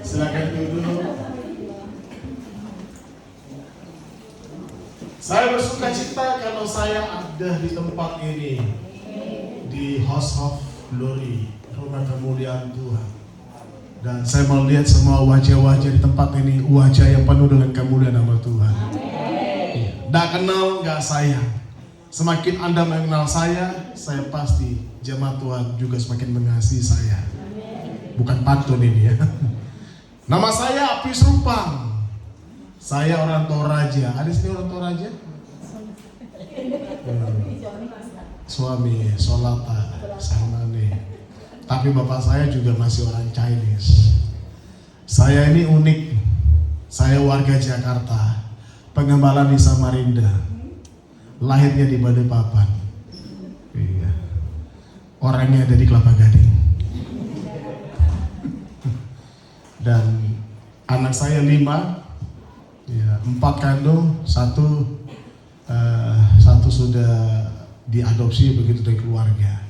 Silakan duduk. Saya bersuka cita kalau saya ada di tempat ini, di House of Glory, rumah kemuliaan Tuhan. Dan saya melihat semua wajah-wajah di tempat ini, wajah yang penuh dengan kemuliaan nama Tuhan. Tidak kenal, gak sayang. Semakin Anda mengenal saya pasti jemaat Tuhan juga semakin mengasihi saya. Bukan pantun ini ya. Nama saya Apis Rupang. Saya orang Toraja. Ada sini orang Toraja? Suami Solata sama nih. Tapi bapak saya juga masih orang Chinese. Saya ini unik. Saya warga Jakarta, pengembala di Samarinda. Lahirnya di Balikpapan. Iya. Orangnya ada di Kelapa Gading. Dan anak saya 5, ya, 4 kandung, satu sudah diadopsi begitu dari keluarga.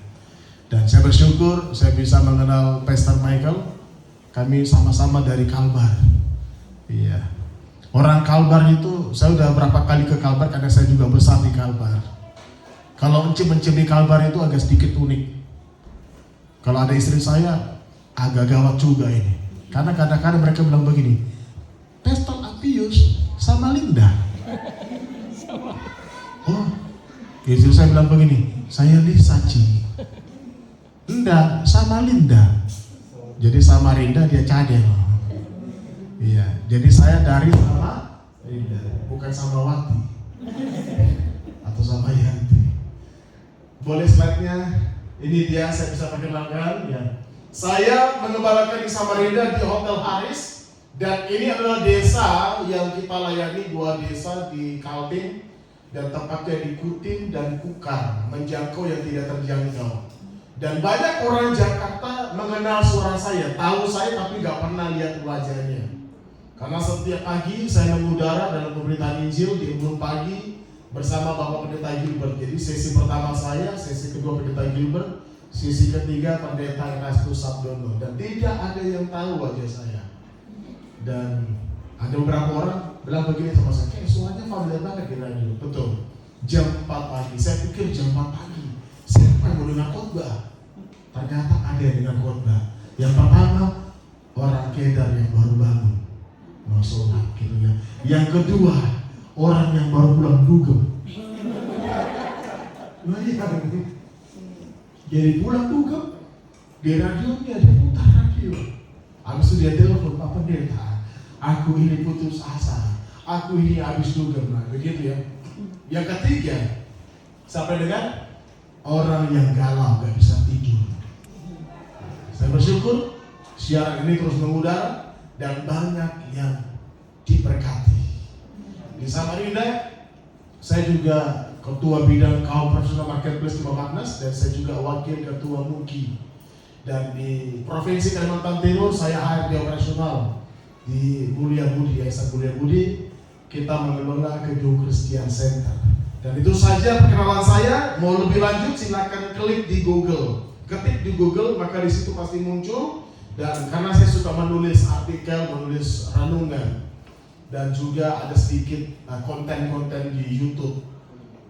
Dan saya bersyukur saya bisa mengenal Pastor Michael. Kami sama-sama dari Kalbar. Iya. Orang Kalbar itu, saya udah berapa kali ke Kalbar karena saya juga besar di Kalbar. Kalau encim-encim di Kalbar itu agak sedikit unik. Kalau ada istri saya, agak gawat juga ini. Karena kadang-kadang mereka bilang begini, Pastor Apius sama Linda. Oh, istri saya bilang begini, saya Lisaci. Enggak, sama Linda. Jadi sama Linda dia cadel. Iya, jadi saya dari sama Linda, bukan sama Wati atau sama Yanti. Boleh slide-nya? Ini dia, saya bisa perkenalkan ya. Saya mengembalakan di Samarinda di Hotel Haris, dan ini adalah desa yang kita layani, 2 desa di Kaltim, dan tempatnya di Kutin dan Kukar, menjangkau yang tidak terjangkau. Dan banyak orang Jakarta mengenal suara saya, tahu saya tapi gak pernah lihat wajahnya. Karena setiap pagi saya mengudara dalam pemberitaan Injil di Embun Pagi bersama Bapak Pendeta Gilbert. Jadi sesi pertama saya, sesi kedua Pendeta Gilbert, sesi ketiga Pendeta Erastus Sabdono. Dan tidak ada yang tahu wajah saya. Dan ada beberapa orang bilang begini sama saya, kayak suaranya familiar banget di radio. Betul, jam 4 pagi. Saya pikir jam 4 pagi siapa yang mau dengar khotbah? Ternyata ada yang dengar khotbah. Yang pertama, orang Kedar yang baru bangun mau sholat gitu ya. Yang kedua, orang yang baru pulang dugem. Nah iya, jadi pulang dugem, di radionya dia putar radio. Habis itu dia telepon, Pak Pendeta, aku ini putus asa, aku ini habis dugem, nah begitu ya. Yang ketiga, sampai dengan orang yang galau gak bisa tidur. Saya bersyukur siaran ini terus mengudara dan banyak yang diberkati. Di Samarinda, saya juga ketua bidang kaum profesional marketplace di Magnas, dan saya juga wakil ketua MUKI. Dan di Provinsi Kalimantan Timur, saya HRD operasional di Mulia Budi, Yayasan Mulia Budi. Kita mengelola gedung Christian Center. Dan itu saja perkenalan saya. Mau lebih lanjut silakan klik di Google, ketik di Google, maka di situ pasti muncul. Dan karena saya suka menulis artikel, menulis renungan, dan juga ada sedikit konten-konten di YouTube.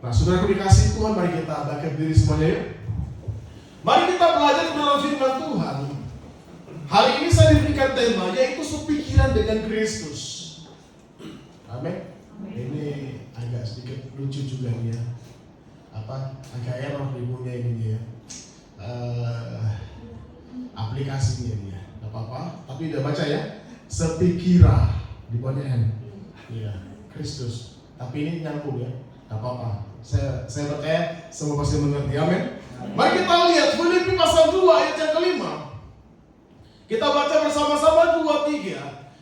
Nah, saudara dikasih Tuhan, mari kita bangkit diri semuanya yuk. Mari kita belajar dalam firman Tuhan. Hari ini saya diberikan tema, yaitu sepikiran dengan Kristus. Amin. Ini agak sedikit lucu juga nih ya. Agak error ibunya ini ya. Aplikasinya nih ya. Gak apa-apa, tapi udah baca ya. Sepikira di bawahnya N. Iya, Kristus. Tapi ini nyambung ya. Gak apa-apa. Saya percaya semua pasti mengerti. Amin. Mari kita lihat Filipi pasal 2 ayat yang kelima. Kita baca bersama-sama 2-3.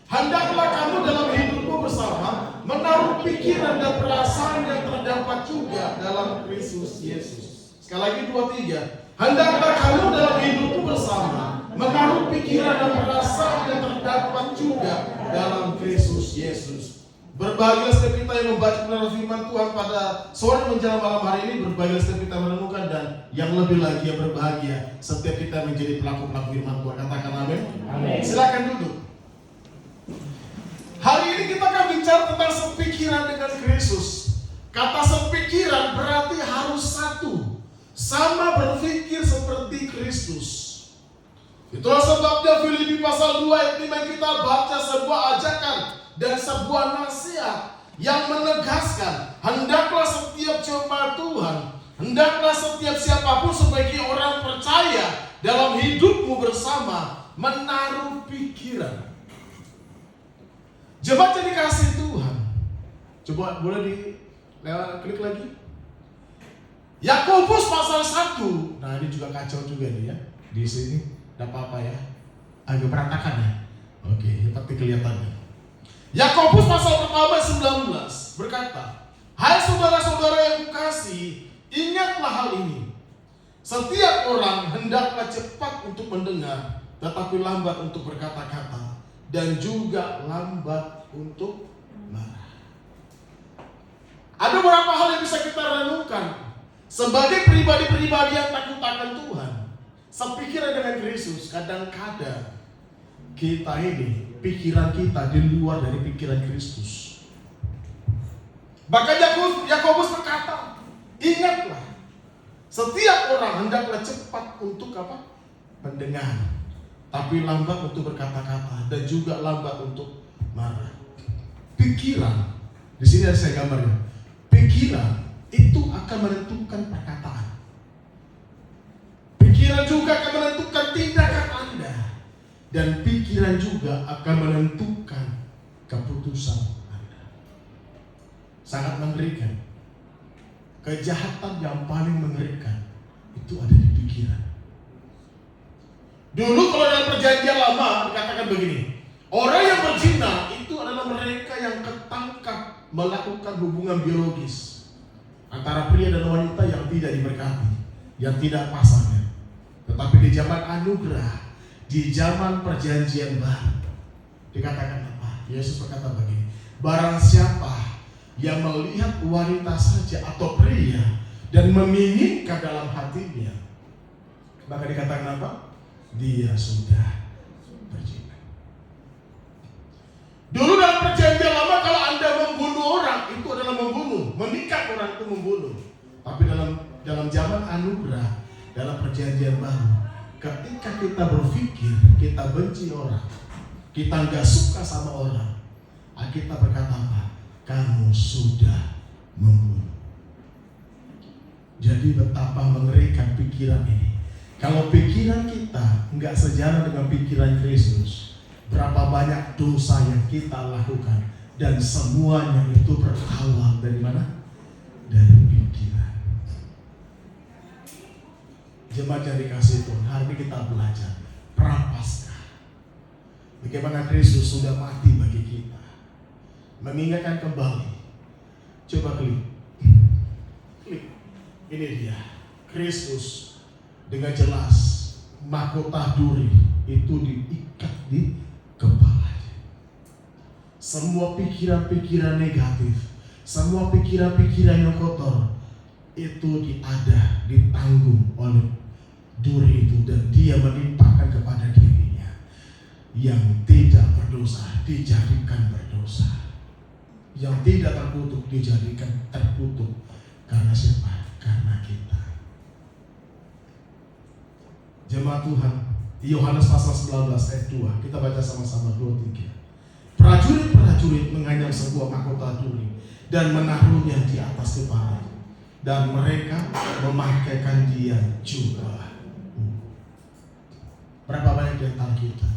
Hendaklah kamu dalam hidupmu bersama menaruh pikiran dan perasaan yang terdapat juga dalam Kristus Yesus. Sekali lagi 2-3. Hendaklah kamu dalam hidupmu bersama menaruh pikiran dan perasaan yang terdapat juga dalam Kristus Yesus. Berbahagia setiap kita yang membaca kebenaran firman Tuhan pada sore menjelang malam hari ini. Berbahagia setiap kita menemukan, dan yang lebih lagi yang berbahagia setiap kita menjadi pelaku-pelaku firman Tuhan. Katakan amin. Amin. Silakan duduk. Hari ini kita akan bicara tentang sepikiran dengan Kristus. Kata sepikiran berarti harus satu, sama berpikir seperti Kristus. Itulah sebabnya Filipi pasal 2 ayat 5 kita baca sebuah ajakan dan sebuah nasihat yang menegaskan, hendaklah setiap jemaat Tuhan, hendaklah setiap siapapun sebagai orang percaya dalam hidupmu bersama menaruh pikiran. Jemaat yang dikasihi Tuhan, coba boleh klik lagi. Yakobus pasal 1. Nah, ini juga kacau juga nih ya. Di sini enggak apa-apa ya. Agak berantakan ya. Oke, seperti kelihatannya. Yakobus pasal pertama 19 berkata, hai saudara-saudara yang kukasihi, ingatlah hal ini. Setiap orang hendaklah cepat untuk mendengar, tetapi lambat untuk berkata-kata, dan juga lambat untuk marah. Ada beberapa hal yang bisa kita renungkan sebagai pribadi-pribadi yang takut akan Tuhan. Sepikiran dengan Kristus, kadang-kadang kita ini, pikiran kita di luar dari pikiran Kristus. Bahkan Yakobus berkata, ingatlah, setiap orang hendaklah cepat untuk apa? Mendengar, tapi lambat untuk berkata-kata, dan juga lambat untuk marah. Pikiran, di sini ada saya gambarnya. Pikiran itu akan menentukan perkataan. Pikiran juga akan menentukan tindakan Anda. Dan pikiran juga akan menentukan keputusan Anda. Sangat mengerikan. Kejahatan yang paling mengerikan itu ada di pikiran. Dulu kalau dalam perjanjian lama dikatakan begini, orang yang berzina itu adalah mereka yang ketangkap melakukan hubungan biologis antara pria dan wanita yang tidak diberkati, yang tidak pasangan. Tetapi di zaman anugerah, di zaman perjanjian baru, dikatakan apa? Yesus berkata begini, barang siapa yang melihat wanita saja atau pria dan menginginkan dalam hatinya, maka dikatakan apa? Dia sudah berzina. Dulu dalam perjanjian lama kalau Anda membunuh orang itu adalah membunuh, menikat orang itu membunuh. Tapi dalam zaman anugerah, dalam perjanjian baru, ketika kita berpikir kita benci orang, kita nggak suka sama orang, kita berkata apa? Kamu sudah membunuh. Jadi betapa mengerikan pikiran ini. Kalau pikiran kita nggak sejalan dengan pikiran Kristus, berapa banyak dosa yang kita lakukan, dan semuanya itu berawal dari mana? Dari pikiran. Jemaat yang dikasihi Tuhan, hari ini kita belajar prapaskah. Bagaimana Kristus sudah mati bagi kita, mengingatkan kembali. Coba klik. Ini dia Kristus dengan jelas mahkota duri itu diikat di kepalanya. Semua pikiran-pikiran negatif, semua pikiran-pikiran yang kotor itu ditanggung oleh duri itu, dan dia menimpakan kepada dirinya. Yang tidak berdosa dijadikan berdosa, yang tidak terkutuk dijadikan terkutuk. Karena siapa? Karena kita. Jemaat Tuhan, Yohanes pasal 19 ayat 2, kita baca sama-sama 2-3. Prajurit-prajurit menganyam sebuah mahkota duri dan menaruhnya di atas kepala, dan mereka memakaikan dia juga. Berapa banyak di antara kita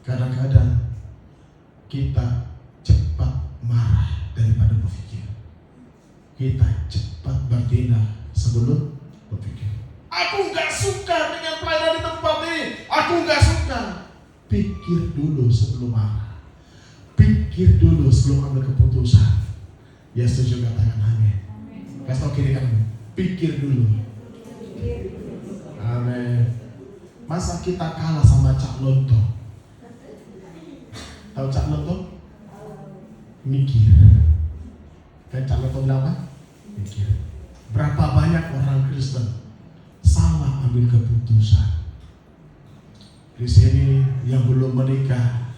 kadang-kadang kita cepat marah daripada berpikir. Kita cepat bertindak sebelum berpikir. Aku nggak suka dengan pelayanan di tempat ini. Aku nggak suka. Pikir dulu sebelum marah. Pikir dulu sebelum ambil keputusan. Ya, setuju, katakan amin. Kasih tau kiri kanan. Pikir dulu. Amin. Masa kita kalah sama Cak Lontong? Tahu Cak Lontong? Mikir. Kan Cak Lontong bilang apa? Mikir. Berapa banyak orang Kristen salah ambil keputusan. Di sini yang belum menikah,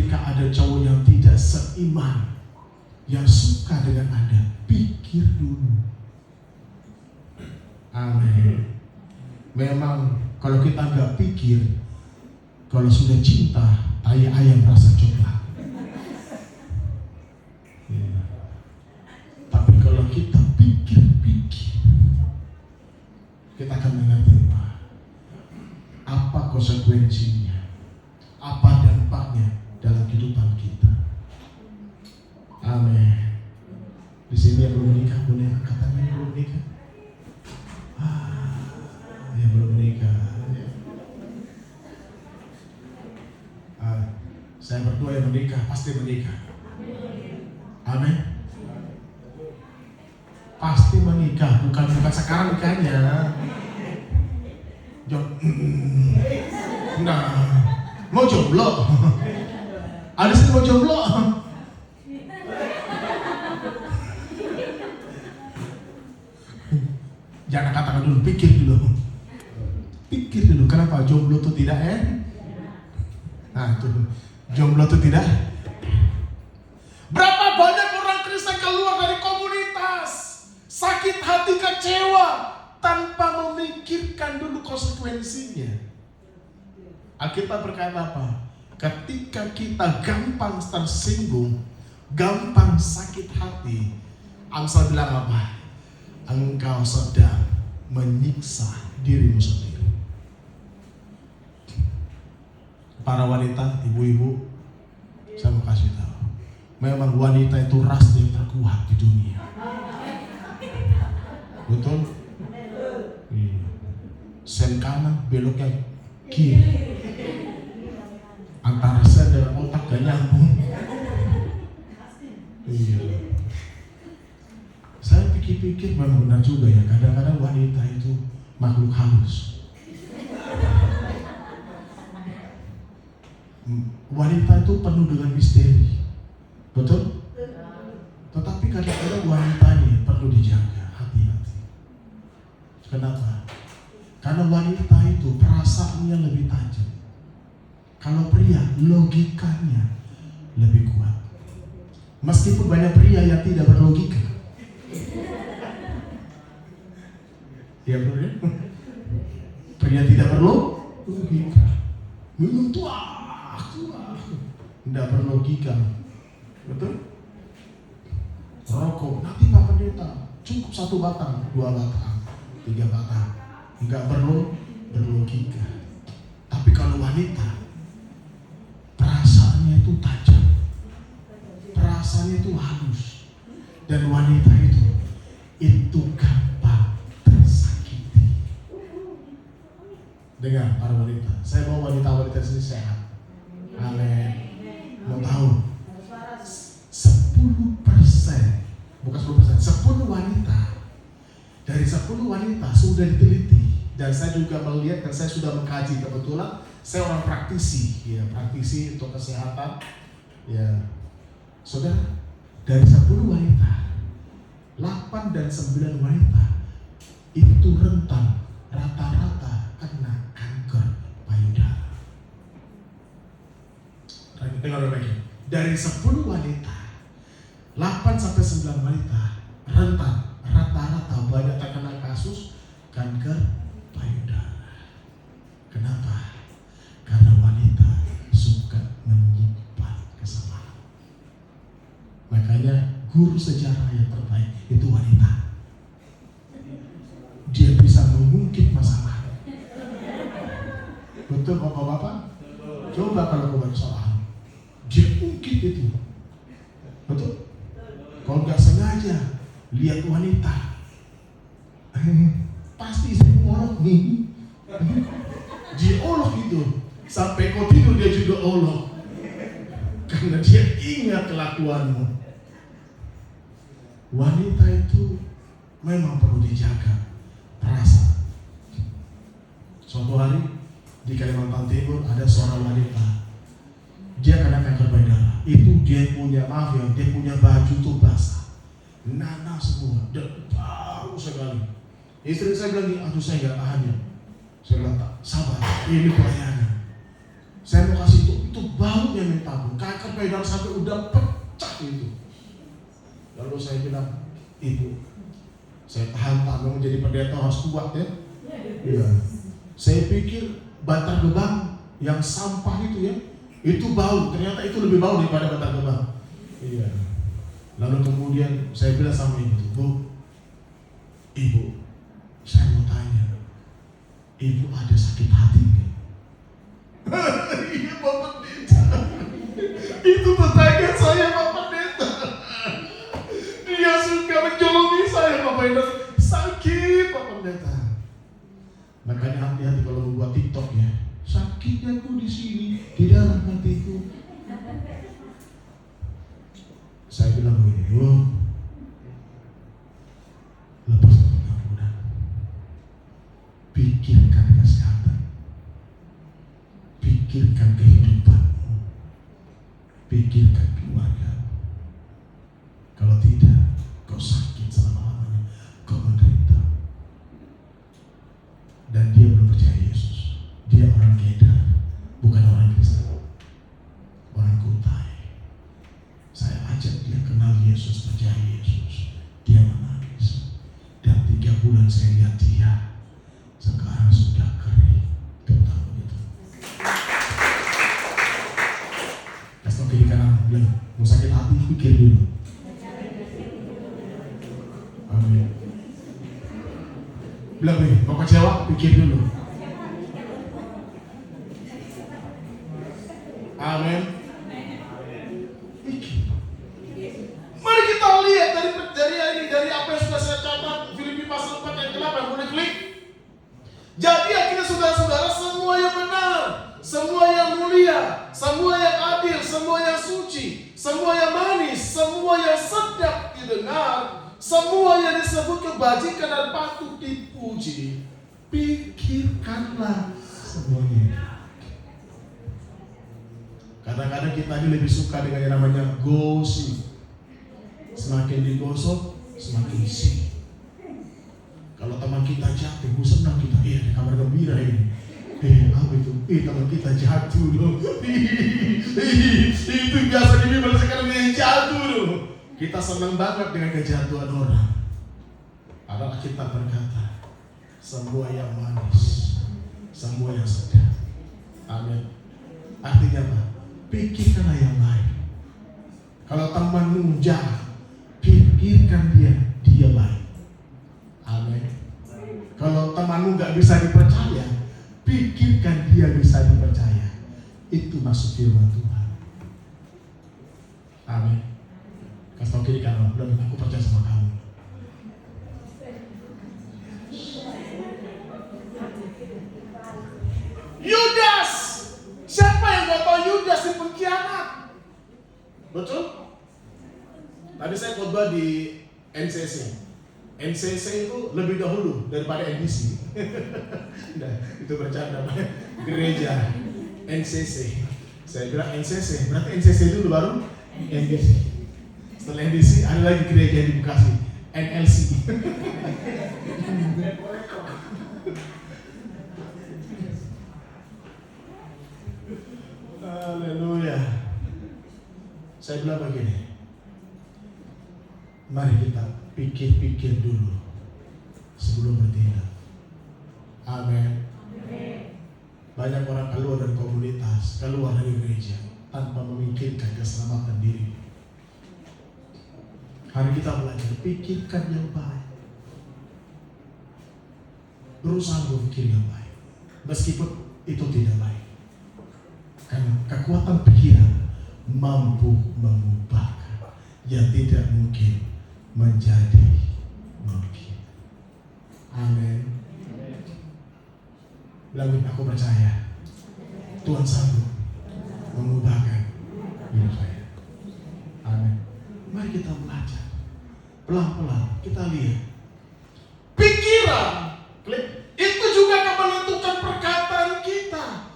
ketika ada cowok yang tidak seiman, yang suka dengan Anda, pikir dulu. Amin. Memang kalau kita nggak pikir, kalau sudah cinta, tai ayam rasa coklat. Ya. Tapi kalau kita pikir-pikir, kita akan mengerti apa konsekuensinya, apa dampaknya dalam kehidupan kita. Amin. Di sini yang belum menikah boleh angkat tangan yang belum menikah. Yang belum menikah. Saya berdua yang menikah pasti menikah. Amin. Pasti menikah, bukan sekarang nikahnya. Nah, mau jomblo? Ada sih mau jomblo? Jangan katakan dulu, pikir dulu. Pikir dulu, kenapa jomblo itu tidak Nah itu, jomblo itu tidak. Berapa banyak orang Kristen keluar dari komunitas, sakit hati, kecewa, tanpa memikirkan dulu konsekuensinya. Alkitab berkata apa? Ketika kita gampang tersinggung, gampang sakit hati, Amsal bilang apa? Engkau sedang menyiksa dirimu sendiri. Para wanita, ibu-ibu, saya mau kasih tahu, memang wanita itu ras yang terkuat di dunia. Betul? Iya. Sen kanan, beloknya kiri. Antara sen dan otak gak nyambung. Iya. Saya pikir-pikir memang benar juga ya, kadang-kadang wanita itu makhluk halus. Wanita itu penuh dengan misteri, betul? Tetapi kadang-kadang wanitanya perlu dijaga, hati-hati. Kenapa? Karena wanita itu perasaannya lebih tajam. Kalau pria, logikanya lebih kuat. Meskipun banyak pria yang tidak berlogika. Ya betul ya? Pria tidak perlu logika. Minum tua, tidak berlogika. Betul? Rokok, nanti Pak Pendeta cukup 1 batang, 2 batang, 3 batang. Enggak perlu berlogika. Tapi kalau wanita, perasaannya itu tajam, perasaannya itu halus, dan wanita itu gampang tersakiti. Dengar para wanita, saya mau wanita-wanita sini sehat. Amin. Mau tahu? 10%, bukan 10%, 10 wanita. Dari 10 wanita sudah diteliti, dan saya juga melihat dan saya sudah mengkaji. Kebetulan saya orang praktisi, ya praktisi untuk kesehatan. Ya, saudara, dari 10 wanita, 8 dan 9 wanita itu rentan rata-rata kena kanker payudara. Dengar baik-baik. Dari 10 wanita, 8 sampai 9 wanita rentan rata-rata banyak terkena kasus kanker payudara. Kenapa? Karena wanita suka menyimpan kesalahan. Makanya guru sejarah yang terbaik itu wanita. Dia bisa mengungkit masalah. Betul bapak-bapak? Coba kalau kau bersalah, dia ungkit itu. Betul? Kalau nggak sengaja lihat wanita, pasti saya olok nih. Dia olok itu sampai kau tidur dia juga olok, karena dia ingat kelakuanmu. Wanita itu memang perlu dijaga perasaan. Suatu hari di Kalimantan Timur ada seorang wanita, dia kena kanker payudara. Itu dia punya, maaf ya, dia punya baju tuh basah, nanah semua, dan bau sekali. Istri saya bilang, aduh saya nggak tahan ya. Saya bilang, tak, sabar, ini pelayanan. Saya mau kasih itu baunya yang tabung. Kanker payudara sampai udah pecah itu. Lalu saya bilang, Ibu, saya tahan mau menjadi pendeta harus kuat ya. Iya. Saya pikir Bantar Gebang yang sampah itu ya, itu bau. Ternyata itu lebih bau daripada Bantar Gebang. Iya. Lalu kemudian saya bilang sama Ibu, saya mau tanya, Ibu ada sakit hati nggak? Iya Pak Pendeta. Itu tetangga saya Pak Pendeta. Dia suka menjolomi saya Pak Pendeta. Sakit Pak Pendeta. Makanya hati-hati kalau membuat TikTok ya. Sakitnya ku di sini, di dalam hatiku. Saya bilang begini, lepas pengampunan, pikirkan kesehatan, pikirkan kehidupanmu, pikirkan keluarga. Kalau tidak, kau sakit selama-lamanya, kau menderita. Dan dia belum percaya Yesus. Dia orang Gedar, bukan orang Kristen, orang Kutai. Saya ajak dia kenal Yesus, percaya Yesus. Dia menangis. Dan 3 bulan saya lihat dia sekarang sudah kering. Tepuk begitu. Kasih kiri kanan bilang, mau sakit hati pikir dulu. Amin. Bilang nih, mau kecewa pikir dulu. Amin. Mari kita lihat dari apa yang sudah saya catat, Filipi pasal 4 ayat 8, boleh klik. Jadi akhirnya saudara-saudara, semua yang benar, semua yang mulia, semua yang adil, semua yang suci, semua yang manis, semua yang sedap didengar, semua yang disebut kebajikan dan patut dipuji, pikirkanlah semuanya. Kadang-kadang kita ini lebih suka dengan yang namanya gosip. Semakin digosok, semakin sih. Kalau teman kita jatuh, senang kita, di kamar gembira ini. Apa itu? Teman kita jatuh loh. Itu biasa di Bible sekarang dia jatuh loh. Kita senang banget dengan kejatuhan orang. Adalah kita berkata, semua yang manis, semua yang sedap. Amin. Artinya apa? Pikirkanlah yang baik. Kalau temanmu jahat, pikirkan dia baik. Amin. Kalau temanmu gak bisa dipercaya, pikirkan dia bisa dipercaya. Itu maksud firman Tuhan. Amin. Kasih tau kiri kanan, belum aku percaya sama kamu. Yudas, siapa yang gak tahu Yudas di pengkhianat? Betul? Tadi saya khotbah di NCC. NCC itu lebih dahulu daripada NBC. Nah, itu bercanda, gereja NCC. Saya bilang NCC, berarti NCC itu baru NBC. Setelah NBC ada lagi gereja di Bekasi, NLC. Haleluya. Saya bilang begini, mari kita pikir-pikir dulu sebelum bertindak. Amin. Banyak orang keluar dari komunitas, keluar dari gereja tanpa memikirkan keselamatan diri. Hari kita belajar pikirkan yang baik. Berusaha berpikir yang baik, meskipun itu tidak baik. Karena kekuatan pikiran mampu mengubahkan yang tidak mungkin menjadi mungkin. Amin. Bilang, aku percaya Tuhan sanggup mengubahkan hidup saya. Amin. Mari kita belajar pelan-pelan. Kita lihat pikiran itu juga akan menentukan perkataan kita.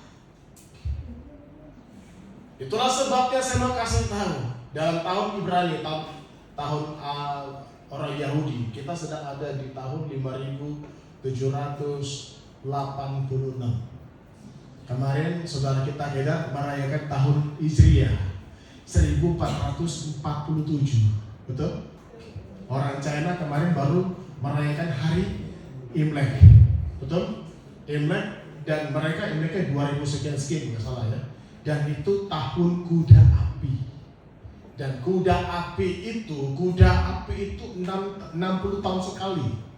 Itulah sebabnya saya mau kasih tahu, dalam tahun Ibrani, tahun orang Yahudi, kita sedang ada di tahun 5786. Kemarin saudara kita Geda merayakan tahun Hijriah 1447. Betul? Orang China kemarin baru merayakan hari Imlek. Betul? Imlek, dan mereka Imleknya 2000 sekian nggak salah ya. Dan itu tahun kuda api. Dan kuda api itu 60 tahun sekali.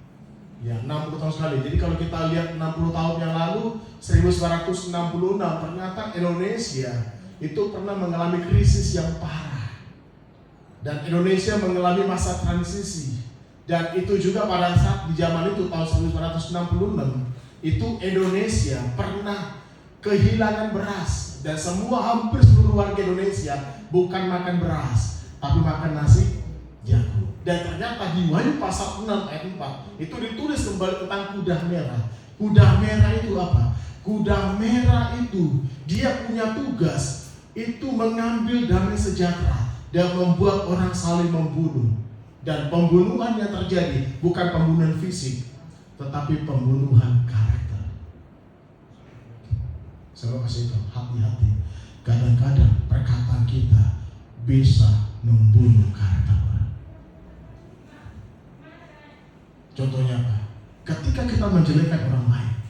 Ya, 60 tahun sekali. Jadi kalau kita lihat 60 tahun yang lalu 1966, ternyata Indonesia itu pernah mengalami krisis yang parah. Dan Indonesia mengalami masa transisi. Dan itu juga pada saat di zaman itu tahun 1966 itu Indonesia pernah kehilangan beras. Dan hampir seluruh warga Indonesia bukan makan beras, tapi makan nasi jagung. Dan ternyata di Wahyu pasal 6 ayat 4 itu ditulis kembali tentang kuda merah. Kuda merah itu apa? Kuda merah itu dia punya tugas itu mengambil damai sejahtera dan membuat orang saling membunuh. Dan pembunuhan yang terjadi bukan pembunuhan fisik, tetapi pembunuhan karakter. Saya kasih tahu, hati-hati. Kadang-kadang perkataan kita bisa membunuh karakter orang. Contohnya apa? Ketika kita menjelekkan orang lain,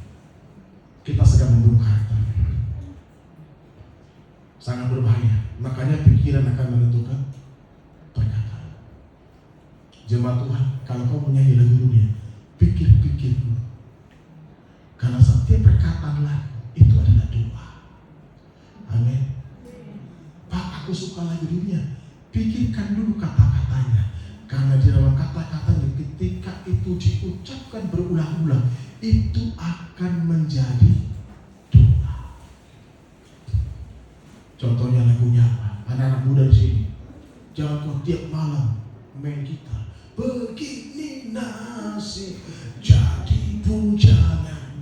kita sedang membunuh karakter. Sangat berbahaya. Makanya pikiran akan menentukan perkataan. Jemaat Tuhan, kalau kau menyanyi lagu dunia, pikir-pikir dulu. Karena setiap perkataan lagu itu adalah doa. Amin. Pak, aku suka lagu dunia. Pikirkan dulu kata-katanya. Karena di dalam kata-katanya ketika itu diucapkan berulang-ulang, itu akan menjadi doa. Contohnya lagunya apa? Anak-anak muda di sini, jangan kau tiap malam main gitar. Begini nasib jadi bujangan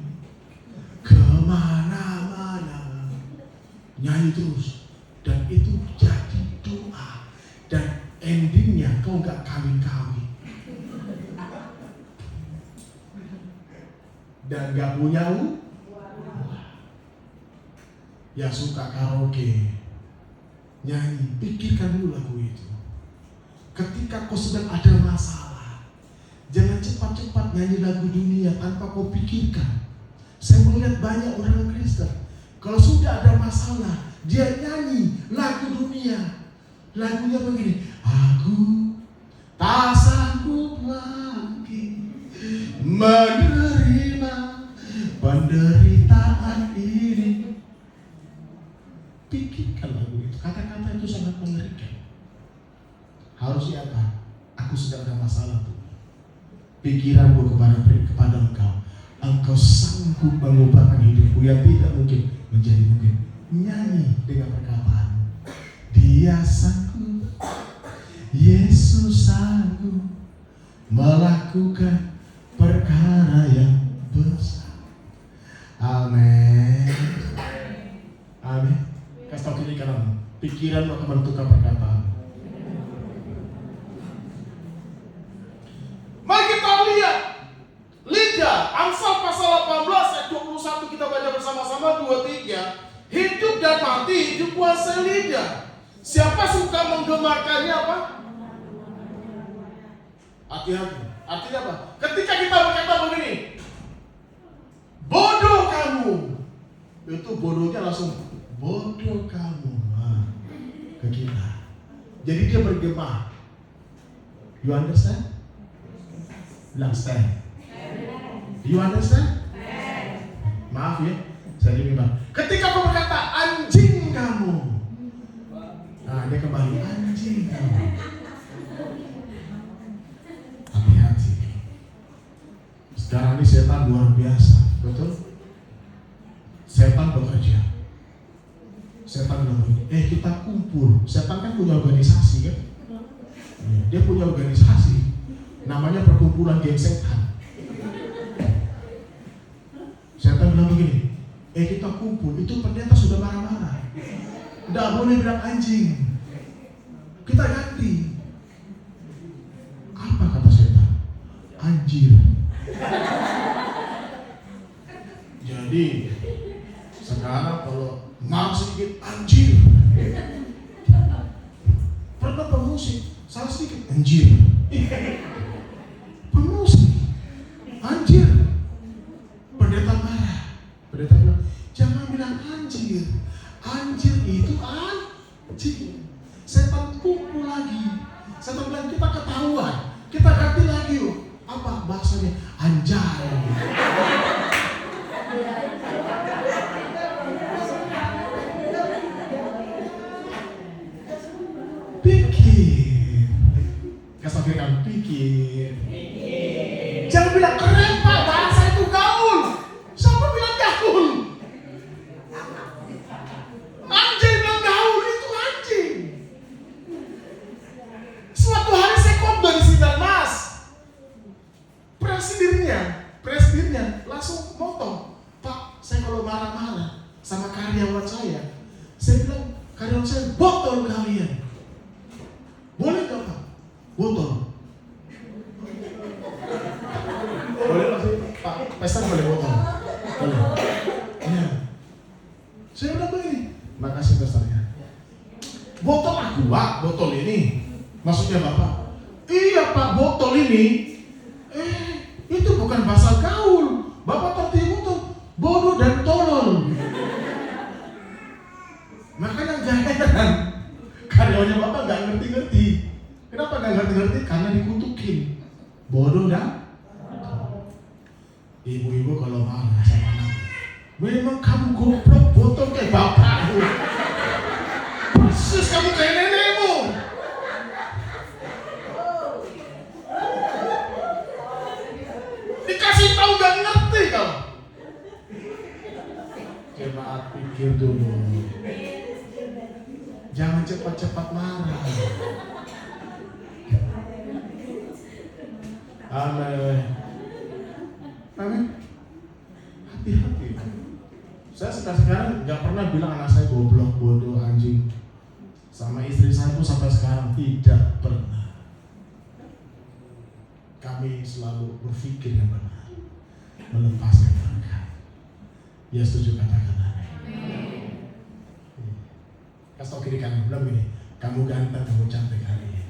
kemana-mana, nyanyi terus, dan itu jadi doa. Dan endingnya kau gak kawin-kawin dan gak punya yang suka karaoke, nyanyi, pikirkan dulu lagu itu. Ketika kau sedang ada masalah, jangan cepat-cepat nyanyi lagu dunia tanpa kau pikirkan. Saya melihat banyak orang Kristen, kalau sudah ada masalah, dia nyanyi lagu dunia. Lagunya begini, aku tak sanggup lagi menerima penderitaan ini. Pikirkan lagu itu, kata-kata itu sangat mengerikan. Harusnya apa? Aku sedang ada masalah tuh. Pikiranku kepada engkau, engkau sanggup mengubahkan hidupku yang tidak mungkin menjadi mungkin. Nyanyi dengan perkataan, Dia sanggup, Yesus sanggup melakukan perkara yang besar. Amin. Amin. Kasih tahu kiri kanan, pikiran akan menentukan perkataan. Mari kita lihat lidah. Amsal pasal 18 ayat 21 kita baca bersama-sama 2-3. Hidup dan mati dikuasai lidah. Siapa suka menggemarkannya apa? Hati-hati. Artinya apa? Ketika kita berkata begini, bodoh kamu, itu bodohnya langsung bodoh kamu ke kita. Jadi dia bergema. You understand? Bilang stand. You understand? Maaf ya, saya bilang. Ketika kau berkata anjing kamu, nah dia kembali anjing kamu. Hati-hati. Sekarang ini setan luar biasa, betul? Setan bekerja. Setan bilang begini, kita kumpul. Setan kan punya organisasi kan? Dia punya organisasi. Namanya perkumpulan geng setan. Setan bilang begini, kita kumpul, itu pendeta sudah marah-marah. Tidak boleh bilang anjing. Kita ganti. Apa kata setan? Anjir. Jadi sekarang Kadang-kadang kalau marah sedikit, anjir. Pernah pemusik, salah sedikit, anjir. Pemusik, anjir. Pendeta marah. Pendeta bilang, jangan bilang anjir. Anjir itu anjir. Setan kumpul lagi. Setan bilang kita ketahuan. Kita ganti lagi yuk. Apa bahasanya? Anjay. Pikir. Kasih kira pikir. Jangan bilang keren Pak, bahasa itu gaul. Siapa bilang gaul? Anjing bilang gaul, itu anjing. Suatu hari saya khotbah di Sidang Mas. Presidennya langsung motong. Pak, saya kalau marah-marah sama karyawan saya bilang, karyawan saya botol kalian. Boleh gak Pak? Botol. Boleh lah sih, Pak. Pesta boleh botol. Boleh. Ya. Saya bilang begini, makasih pesternya. Botol aku Pak, botol ini. Maksudnya Bapak? Iya Pak, botol ini. Itu bukan bahasa gaul. Bapak tertipu tuh bodoh dan tolol. Makanya jangan heran karyawannya Bapak gak ngerti-ngerti. Kenapa gak ngerti-ngerti? Karena dikutukin bodoh dan ibu-ibu kalau marah sama anak, memang kamu goblok, botol kayak bapakmu. Persis kamu kayak nenekmu. Dikasih tahu gak ngerti kau. Jemaat pikir dulu. Jangan cepat-cepat marah. Amin. Amin. Hati-hati. Saya sekarang nggak pernah bilang anak saya goblok, bodoh, anjing. Sama istri saya pun sampai sekarang tidak pernah. Kami selalu berpikir yang benar, melepaskan berkat. Ya setuju, katakan amin. Kasih tau kiri kanan, bilang gini, kamu ganteng, kamu cantik hari ini.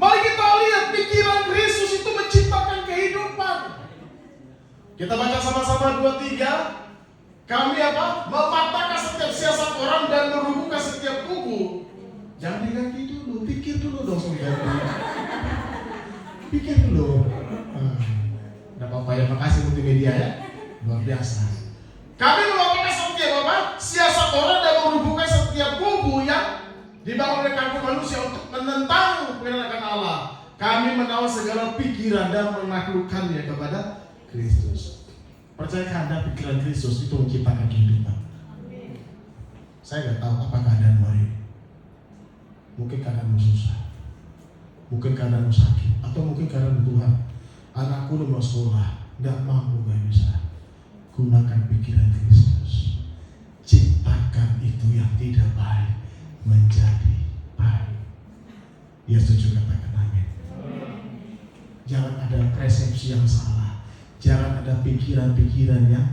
Mari kita lihat pikiran Kristus itu menciptakan kehidupan. Kita baca sama-sama 2-3. Kami apa? Mematahkan setiap siasat orang dan merubuhkan setiap kubu. Jangan diganti dulu, pikir dulu dong saudara. Pikir dulu. Tidak apa-apa ya, makasih multimedia ya. Luar biasa. Kami mematahkan setiap apa? Siasat orang dan merubuhkan setiap kubu yang dibangun oleh kaum manusia untuk menentang kebenaran Allah. Kami menawan segala pikiran dan menaklukkannya kepada Kristus. Percayakah Anda pikiran Kristus itu menciptakan kehidupan? Saya nggak tahu apa keadaanmu hari ini. Mungkin keadaanmu susah, mungkin keadaanmu sakit, atau mungkin keadaan Tuhan. Anakku udah mau sekolah, nggak mampu, nggak bisa. Gunakan pikiran Kristus. Ciptakan itu yang tidak baik menjadi baik. Ya setuju, katakan amin. Jangan ada persepsi yang salah. Jangan ada pikiran-pikiran yang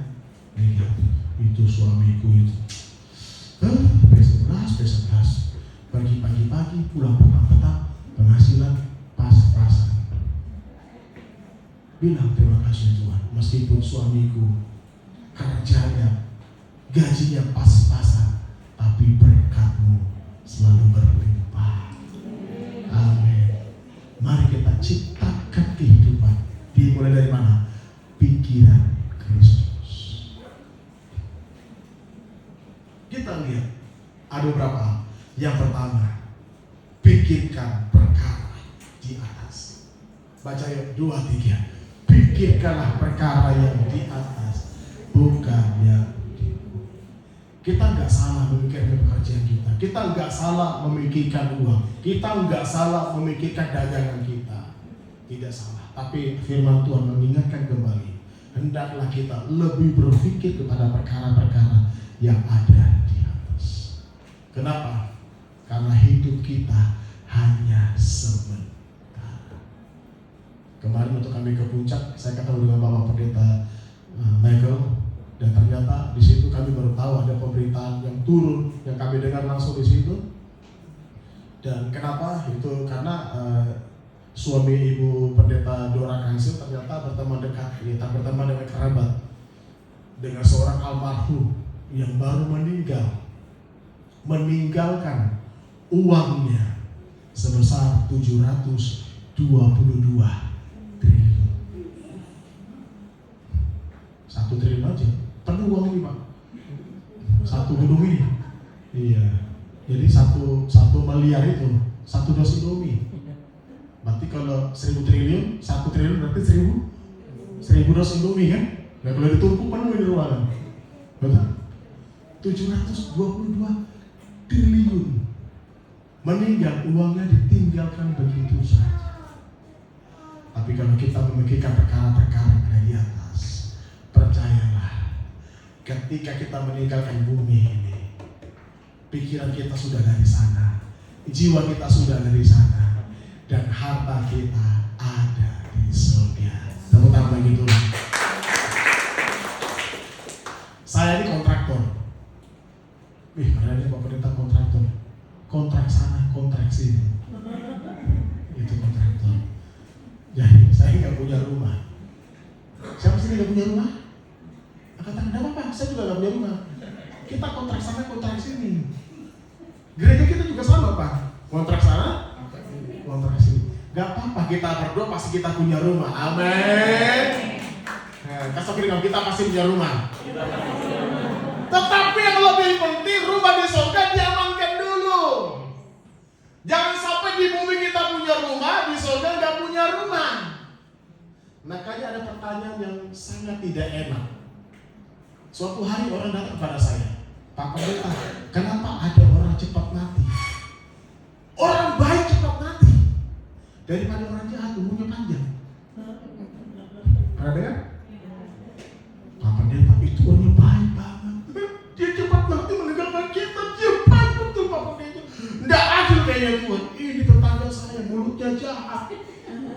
negatif. Itu suamiku itu B11 pagi-pagi pulang petang-petang, penghasilan pas-pasan. Bilang terima kasih Tuhan, meskipun suamiku kerjanya, gajinya pas-pasan, tapi berkat-Mu selalu berlimpah. Amin. Mari kita ciptakan kehidupan. Dimulai dari mana? Pikiran Kristus. Kita lihat ada beberapa. Yang pertama, pikirkan perkara di atas. Baca ayat 2-3. Pikirkanlah perkara yang di atas, bukan yang di bumi. Kita nggak salah memikirkan pekerjaan kita. Kita nggak salah memikirkan uang. Kita nggak salah memikirkan dagangan kita. Tidak salah. Tapi firman Tuhan mengingatkan kembali, hendaklah kita lebih berpikir kepada perkara-perkara yang ada di atas. Kenapa? Karena hidup kita hanya sementara. Kemarin waktu kami ke puncak, saya ketemu dengan Bapak Pendeta Michael, dan ternyata di situ kami baru tahu ada pemberitaan yang turun yang kami dengar langsung di situ. Dan kenapa? Itu karena suami Ibu Pendeta Dora Kansil ternyata berteman dekat, berteman dengan kerabat dengan seorang almarhum yang baru meninggalkan uangnya sebesar 722 triliun. 1 triliun aja penuh uang ini, Pak. 1 gedung ini. Iya. Jadi 1 miliar itu 1 dos Indomie. Berarti kalau 1000 triliun, 1 triliun berarti 1000 dos Indomie kan? Nah, kalau ditumpuk penuh di ruangan. Betul? 722 triliun. Meninggal, uangnya ditinggalkan begitu saja. Tapi kalau kita memikirkan perkara-perkara yang ada di atas, percayalah, ketika kita meninggalkan bumi ini, pikiran kita sudah dari sana, jiwa kita sudah dari sana, dan harta kita ada di surga. Tepuk tangan gitu. Saya ini kontraktor. Karena ini Bapak Pendeta kontraktor. Kontrak sana, kontrak sini. Itu kontraktor. Jadi saya nggak punya rumah. Siapa sih nggak punya rumah? Katakan, enggak apa-apa, saya juga nggak punya rumah. Kita kontrak sana, kontrak sini. Gereja kita juga sama, Pak. Kontrak sana, kontrak sini. Gak apa-apa, kita berdua pasti kita punya rumah. Amin. Nah, kasih kira kita pasti punya rumah. Tetapi yang lebih penting, rumah di surga diamankan dulu. Jangan sampai di bumi kita punya rumah, di surga nggak punya rumah. Makanya ada pertanyaan yang sangat tidak enak. Suatu hari orang datang kepada saya, Pak Pendeta, kenapa ada orang cepat mati? Orang baik cepat mati daripada orang jahat umurnya panjang. Pernah dengar? Pak Pendeta itu orangnya baik banget. Dia cepat mati meninggalkan kita, cepat betul Pak Pendeta. Nggak adil kayaknya Tuhan. Ini tetangga saya mulutnya jahat,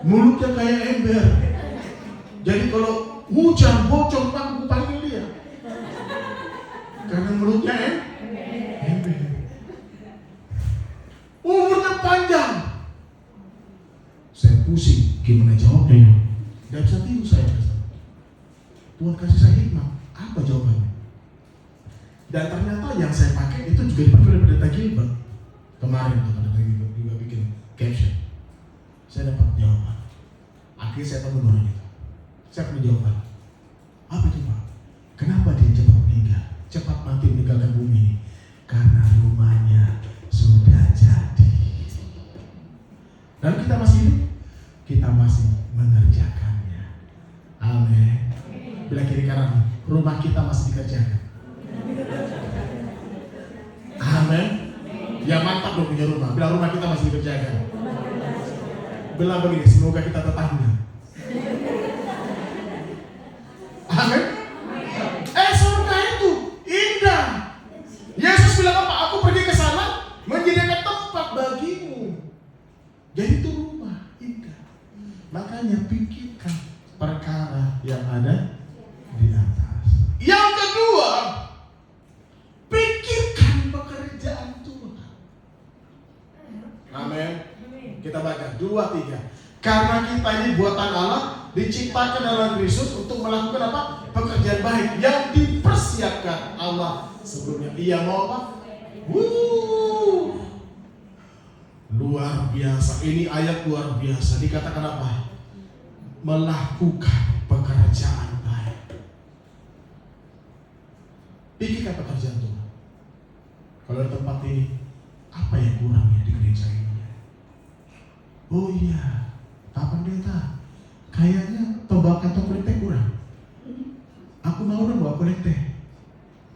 mulutnya kayak ember. Jadi kalau hujan bocor aku panggil dia. Karena mulutnya ember. Umurnya panjang. Saya pusing, gimana jawabnya? Gak bisa tidur saya. Tuhan kasih saya hikmah. Apa jawabannya? Dan ternyata yang saya pakai itu juga dipakai oleh Pendeta Gilbert. Kemarin itu Pendeta Gilbert juga bikin caption. Saya dapat jawaban. Akhirnya saya penuh orang itu. Saya punya jawaban. Apa itu Pak? Kenapa dia cepat meninggal? Cepat mati meninggalkan bumi ini? Karena rumahnya sudah jadi. Dan kita masih hidup, kita masih mengerjakannya. Amin. Bila kiri kanan, rumah kita masih dikerjakan. Amin. Ya mantap dong punya rumah. Bila rumah kita masih dikerjakan. Bilang begini, semoga kita tetangga. Amin. Surga itu indah. Yesus bilang apa? Aku pergi ke sana menyediakan tempat bagimu. Jadi itu rumah indah. Makanya pikirkan perkara yang ada di atas. Yang kedua, pikirkan pekerjaan Tuhan. Amin. Kita baca 2-3. Karena kita ini buatan Allah, diciptakan dalam Kristus untuk melakukan apa? Pekerjaan baik yang dipersiapkan Allah sebelumnya. Ia mau apa? Luar biasa. Ini ayat luar biasa. Dikatakan apa? Melakukan pekerjaan baik. Pikirkan pekerjaan Tuhan. Kalau di tempat ini, apa yang kurangnya di gereja ini? Oh iya, Pak Pendeta, kayaknya tombak kantong kolekte kurang. Aku mau dong bawa kolekte.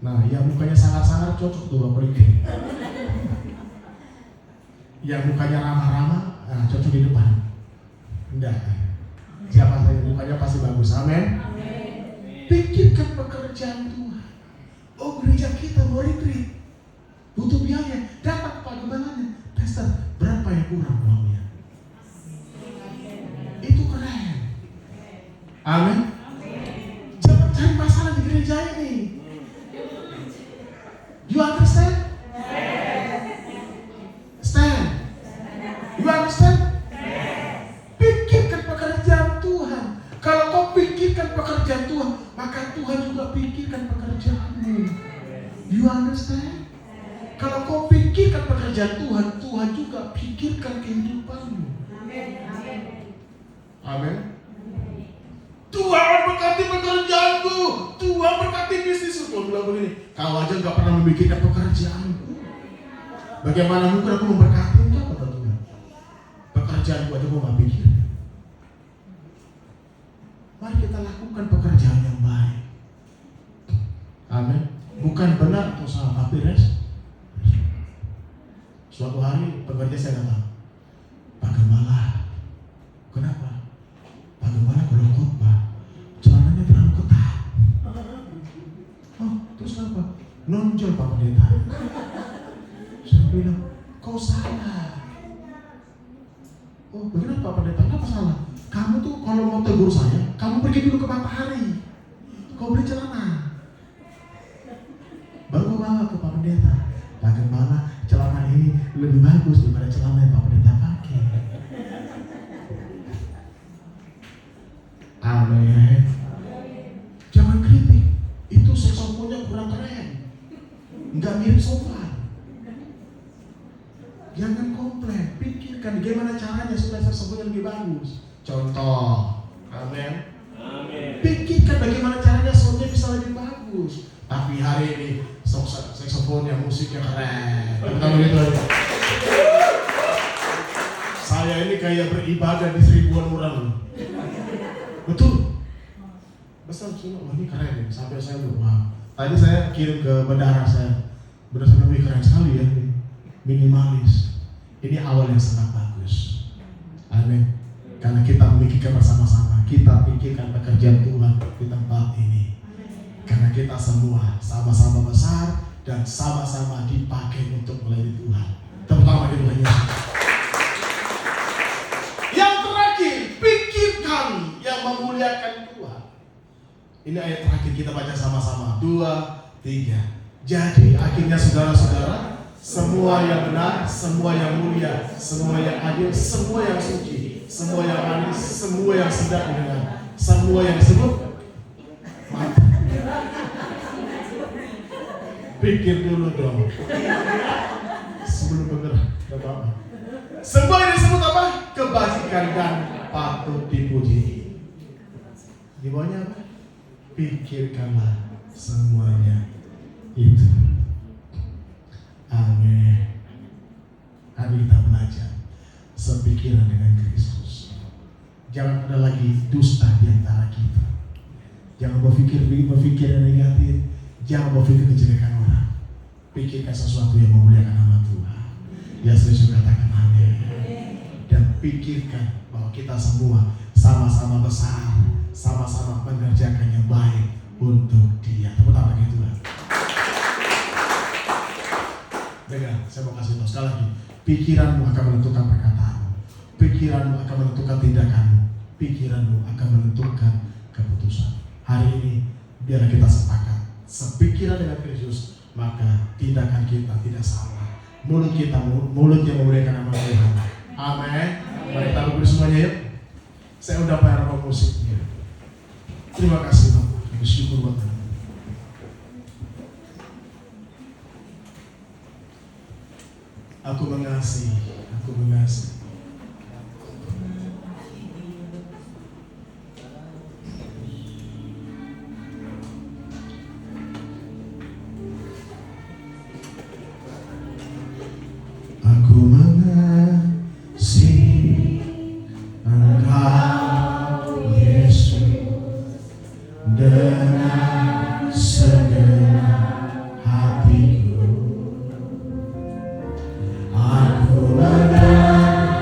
Nah, yang mukanya sangar-sangar cocok tuh bawa kolekte. Yang mukanya ramah-ramah, cocok di depan. Enggak. Siapa saja mukanya pasti bagus. Amin. Pikirkan pekerjaan Tuhan. Oh, gereja kita mau retreat, butuh biaya. Datang Pak, gimana? Pastor, berapa yang kurang uangnya? Itu keren. Amin. Jangan cari masalah di gereja ini. You understand? Stand. You understand? Pikirkan pekerjaan Tuhan. Kalau kau pikirkan pekerjaan Tuhan, maka Tuhan juga pikirkan pekerjaanmu. You understand? Kalau kau pikirkan pekerjaan Tuhan, Tuhan juga pikirkan kehidupanmu. Amin. Tuhan berkati pekerjaanku, Tuhan berkati bisnisku. Tuhan bilang begini, kau aja gak pernah memikirkan pekerjaanku. Bagaimana mungkin aku memberkati engkau, kata Tuhan. Pekerjaanku aja mau gak pikir. Mari kita lakukan pekerjaan yang baik. Amin. Bukan benar atau salah, tapi suatu hari pekerja saya datang, Pak Gembala, kenapa? Pak Gembala kalau khotbah celananya terlalu ketat. Oh, terus apa? Nonjol Pak Pendeta. Saya bilang, kau salah. Oh, bagaimana Pak Pendeta? Kenapa salah? Kamu tuh kalau mau tegur saya, kamu pergi dulu ke matahari. Kau beli celana, baru kau bawa ke Pak Pendeta. Pak Gembala, celana ini lebih bagus daripada celana yang Pak Pendeta pakai. Amin. Jangan kritik. Itu saksofonnya kurang keren, nggak mirip sofa. Jangan komplain. Pikirkan gimana caranya supaya saksofonnya lebih bagus. Contoh. Amin. Pikirkan bagaimana caranya soundnya bisa lebih bagus. Tapi hari ini saksofonnya musiknya keren. Betul begitu. Saya ini kayak beribadah di seribuan orang. Betul. Besar semua, ini keren ya. Sampai saya lupa. Tadi saya kirim ke bendahara saya. Bendahara saya bilang, keren sekali ya. Minimalis. Ini awal yang sangat bagus. Amin. Karena kita memikirkan bersama-sama. Kita pikirkan pekerjaan Tuhan di tempat ini. Karena kita semua sama-sama besar dan sama-sama dipakai untuk melayani Tuhan. Terutama di Tuhan Yesus. Yang terakhir, pikirkan yang memuliakan Tuhan. Ini ayat terakhir kita baca sama-sama. 2, 3. Jadi akhirnya saudara-saudara, semua yang benar, semua yang mulia, semua yang adil, semua yang suci, semua yang manis, semua yang sedap didengar, semua yang disebut mantap. Pikir dulu dong sebelum bergerak. Semua yang disebut apa? Kebajikan dan patut dipuji. Di bawahnya apa? Pikirkanlah semuanya itu. Amin. Hari kita belajar sepikiran dengan Kristus. Jangan ada lagi dusta di antara kita. Jangan berpikir yang negatif. Jangan berpikir kejelekan orang. Pikirkan sesuatu yang memuliakan nama Tuhan. Ya, saya katakan amin. Dan pikirkan bahwa kita semua sama-sama besar, sama-sama mengerjakan yang baik untuk Dia. Tepuk tangan bagi Tuhan. Dengar, saya mau kasih tahu sekali lagi. Pikiranmu akan menentukan perkataanmu. Pikiranmu akan menentukan tindakanmu. Pikiranmu akan menentukan keputusan. Hari ini biarlah kita sepakat. Sepikiran dengan Kristus, maka tindakan kita tidak salah. Mulut kita mulut yang memuliakan nama Tuhan. Amin. Mari kita berdiri semuanya yuk. Saya udah bayar musiknya. Terima kasih Bapak. Bersyukur buat Anda. Aku mengasihi. Aku mengasihi Engkau Yesus dengan segenap hatiku. Aku mengasihi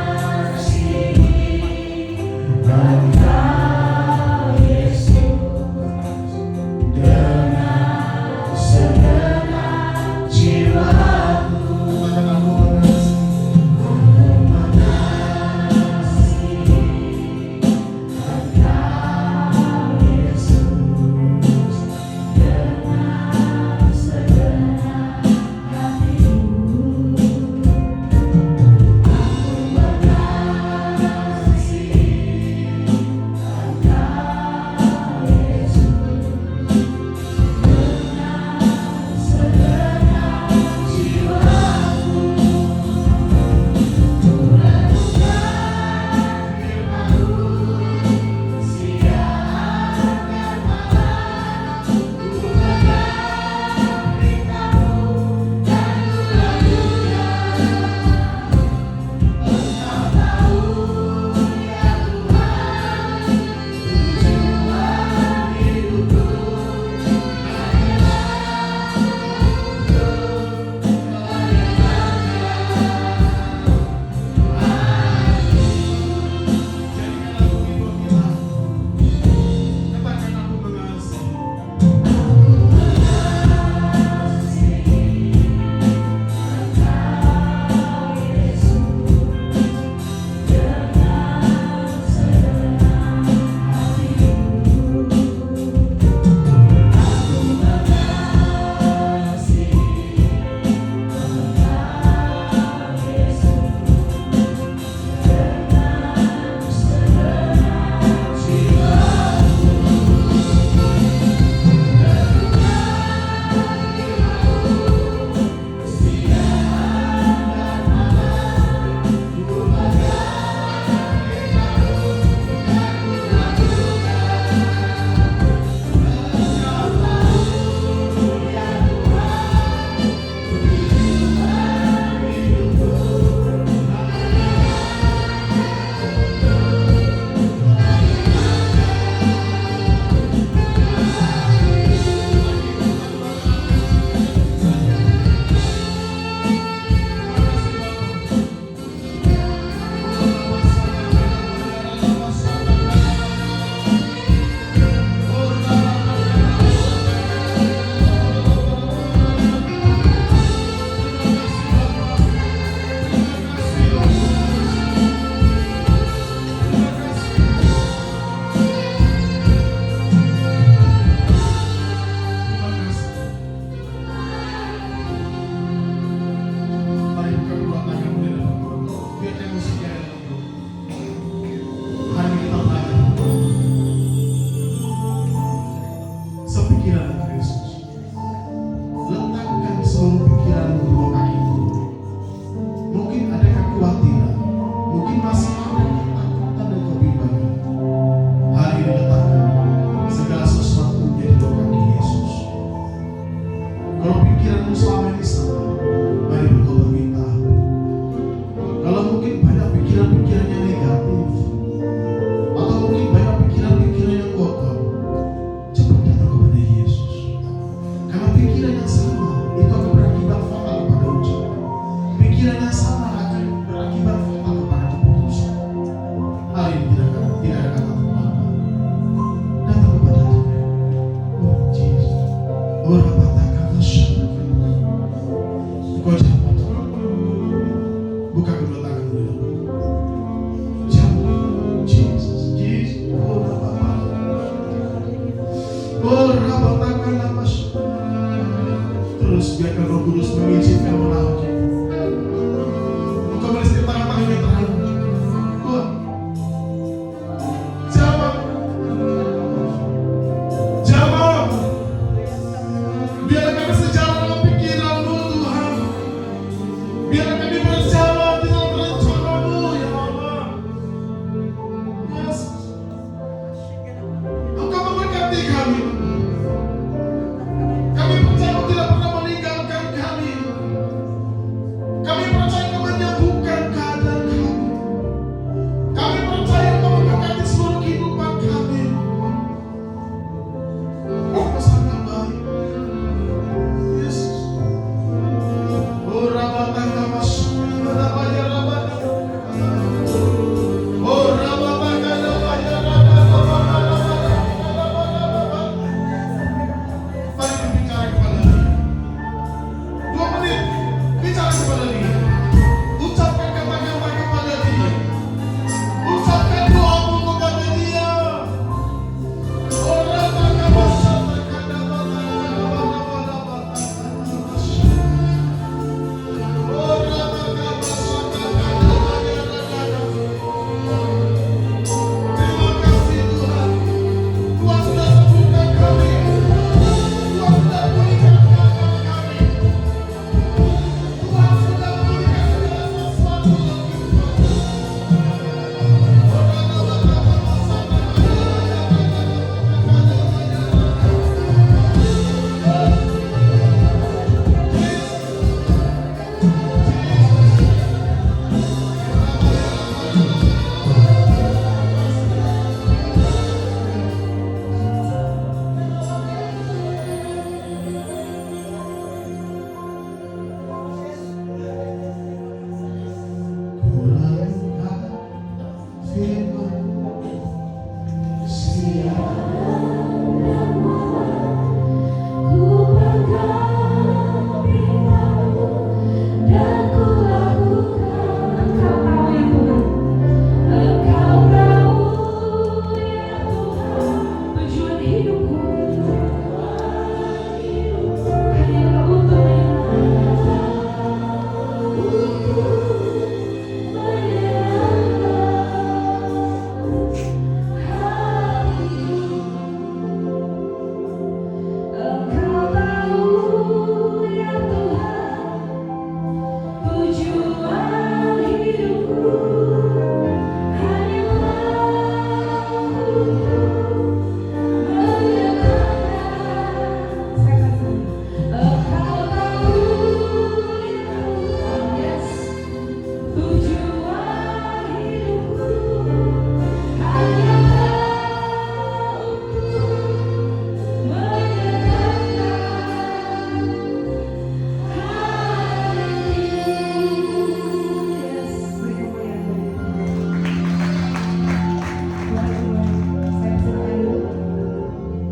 kami